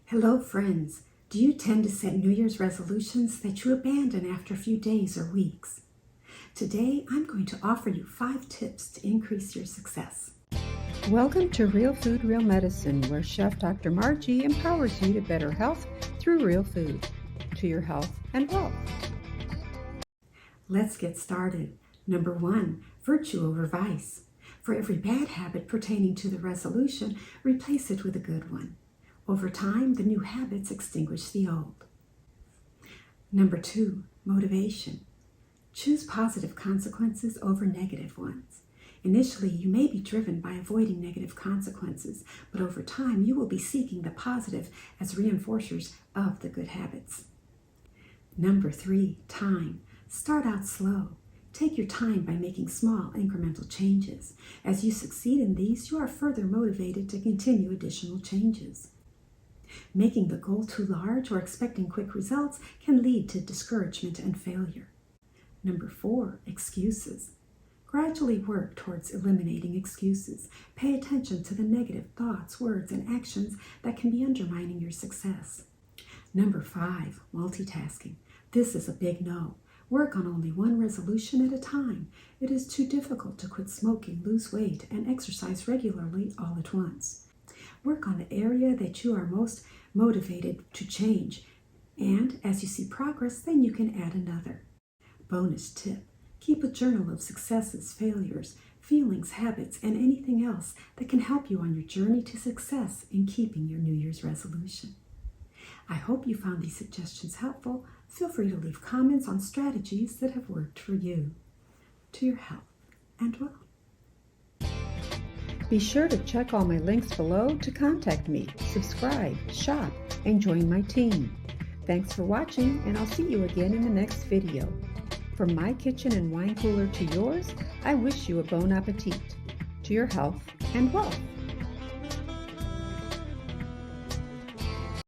Hello, friends. Do you tend to set New Year's resolutions that you abandon after a few days or weeks? Today, I'm going to offer you 5 tips to increase your success. Welcome to Real Food, Real Medicine, where Chef DrMargie empowers you to better health through real food, to your health and wealth. Let's get started. Number 1, virtue over vice. For every bad habit pertaining to the resolution, replace it with a good one. Over time, the new habits extinguish the old. Number 2, motivation. Choose positive consequences over negative ones. Initially, you may be driven by avoiding negative consequences, but over time, you will be seeking the positive as reinforcers of the good habits. Number 3, time. Start out slow. Take your time by making small incremental changes. As you succeed in these, you are further motivated to continue additional changes. Making the goal too large or expecting quick results can lead to discouragement and failure. Number 4, excuses. Gradually work towards eliminating excuses. Pay attention to the negative thoughts, words, and actions that can be undermining your success. Number 5, multitasking. This is a big no. Work on only one resolution at a time. It is too difficult to quit smoking, lose weight, and exercise regularly all at once. Work on the area that you are most motivated to change, and as you see progress, then you can add another. Bonus tip: keep a journal of successes, failures, feelings, habits, and anything else that can help you on your journey to success in keeping your New Year's resolution. I hope you found these suggestions helpful. Feel free to leave comments on strategies that have worked for you. To your health and wealth. Be sure to check all my links below to contact me, subscribe, shop, and join my team. Thanks for watching, and I'll see you again in the next video. From my kitchen and wine cooler to yours, I wish you a bon appetit. To your health and wealth.